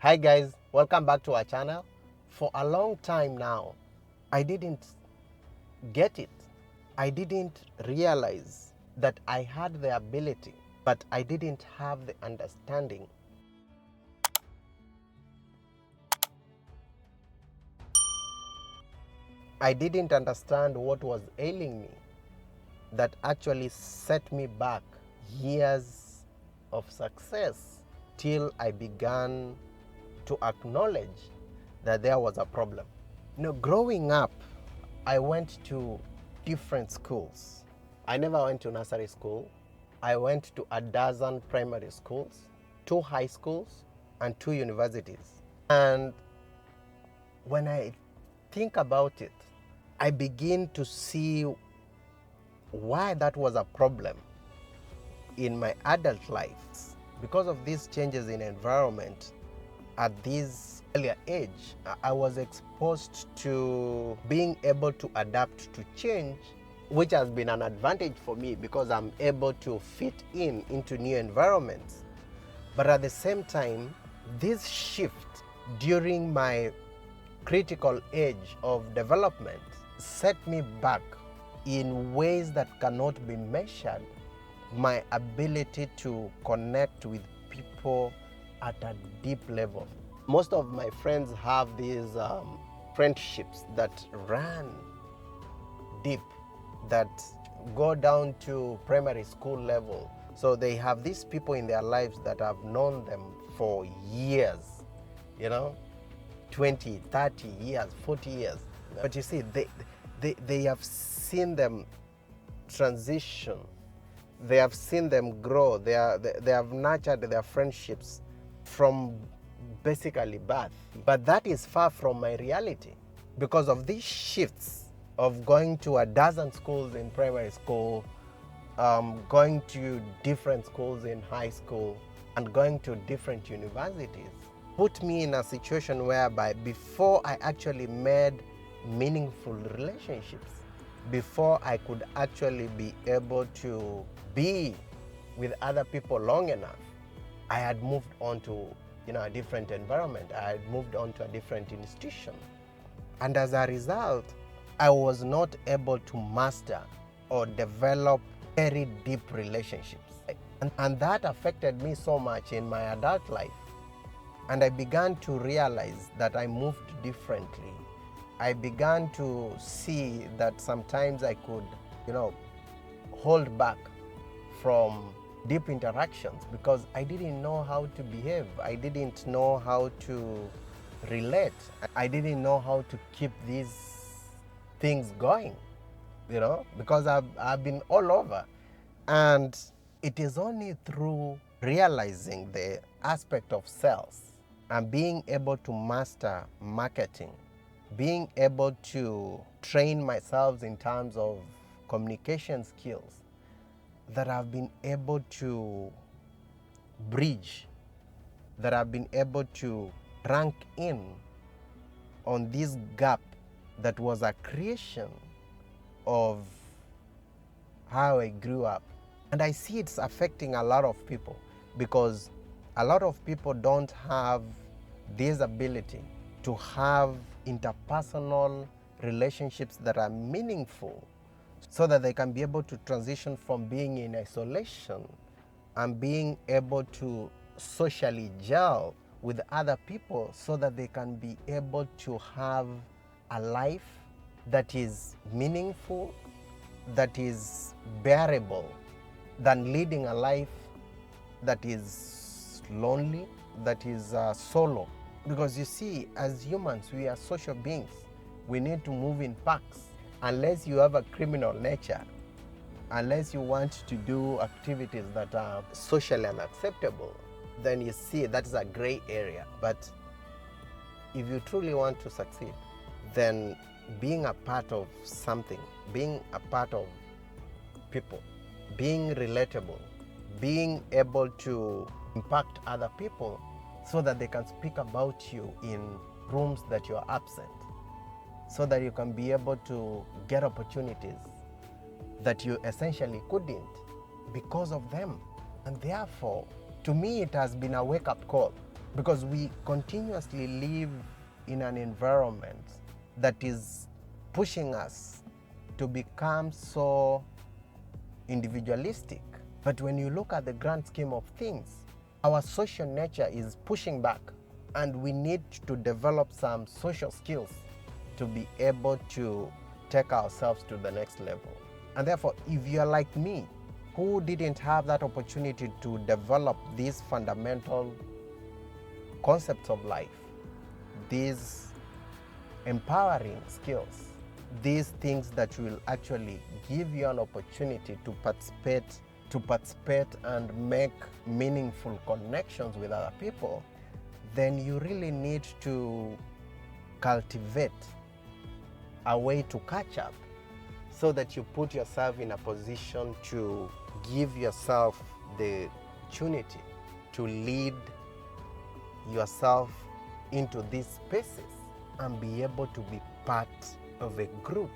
Hi guys, welcome back to our channel. For a long time now, I didn't get it. I didn't realize that I had the ability, but I didn't have the understanding. I didn't understand what was ailing me that actually set me back years of success till I began to acknowledge that there was a problem. Growing up, I went to different schools. I never went to nursery school. I went to a dozen primary schools, 2 high schools, and 2 universities. And when I think about it, I begin to see why that was a problem in my adult life. Because of these changes in environment at this earlier age, I was exposed to being able to adapt to change, which has been an advantage for me because I'm able to fit into new environments. But at the same time, this shift during my critical age of development set me back in ways that cannot be measured. My ability to connect with people at a deep level. Most of my friends have these friendships that run deep, that go down to primary school level. So they have these people in their lives that have known them for years, 20, 30 years, 40 years. But you see, they have seen them transition. They have seen them grow. They have nurtured their friendships from basically birth. But that is far from my reality because of these shifts of going to a dozen schools in primary school, going to different schools in high school, and going to different universities put me in a situation whereby before I actually made meaningful relationships, before I could actually be able to be with other people long enough, I had moved on to a different environment. I had moved on to a different institution. And as a result, I was not able to master or develop very deep relationships. And that affected me so much in my adult life. And I began to realize that I moved differently. I began to see that sometimes I could, hold back from deep interactions because I didn't know how to behave. I didn't know how to relate. I didn't know how to keep these things going, because I've been all over. And it is only through realizing the aspect of sales and being able to master marketing, being able to train myself in terms of communication skills, that I've been able to bridge, that I've been able to rank in on this gap that was a creation of how I grew up. And I see it's affecting a lot of people because a lot of people don't have this ability to have interpersonal relationships that are meaningful so that they can be able to transition from being in isolation and being able to socially gel with other people so that they can be able to have a life that is meaningful, that is bearable, than leading a life that is lonely, that is solo. Because you see, as humans, we are social beings. We need to move in packs. Unless you have a criminal nature, unless you want to do activities that are socially unacceptable, then you see that's a gray area. But if you truly want to succeed, then being a part of something, being a part of people, being relatable, being able to impact other people so that they can speak about you in rooms that you are absent, so that you can be able to get opportunities that you essentially couldn't because of them. And therefore, to me, it has been a wake-up call because we continuously live in an environment that is pushing us to become so individualistic. But when you look at the grand scheme of things, our social nature is pushing back, and we need to develop some social skills to be able to take ourselves to the next level. And therefore, if you're like me, who didn't have that opportunity to develop these fundamental concepts of life, these empowering skills, these things that will actually give you an opportunity to participate and make meaningful connections with other people, then you really need to cultivate a way to catch up, so that you put yourself in a position to give yourself the opportunity to lead yourself into these spaces and be able to be part of a group,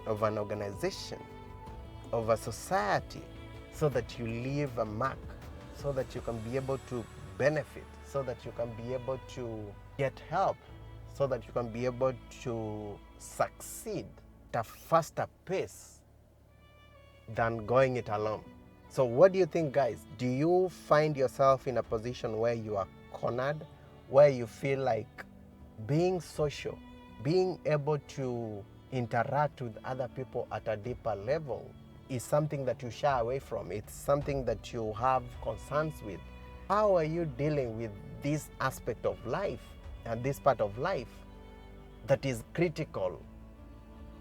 of an organization, of a society, so that you leave a mark, so that you can be able to benefit, so that you can be able to get help, so that you can be able to succeed at a faster pace than going it alone. So what do you think, guys? Do you find yourself in a position where you are cornered, where you feel like being social, being able to interact with other people at a deeper level is something that you shy away from? It's something that you have concerns with. How are you dealing with this aspect of life and this part of life that is critical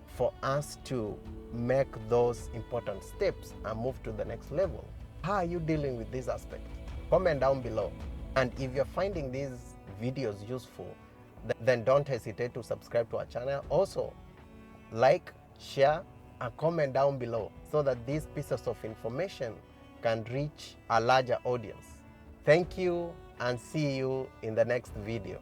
for us to make those important steps and move to the next level? How are you dealing with this aspect? Comment down below. And if you're finding these videos useful, then don't hesitate to subscribe to our channel. Also, like, share, and comment down below, so that these pieces of information can reach a larger audience. Thank you, and see you in the next video.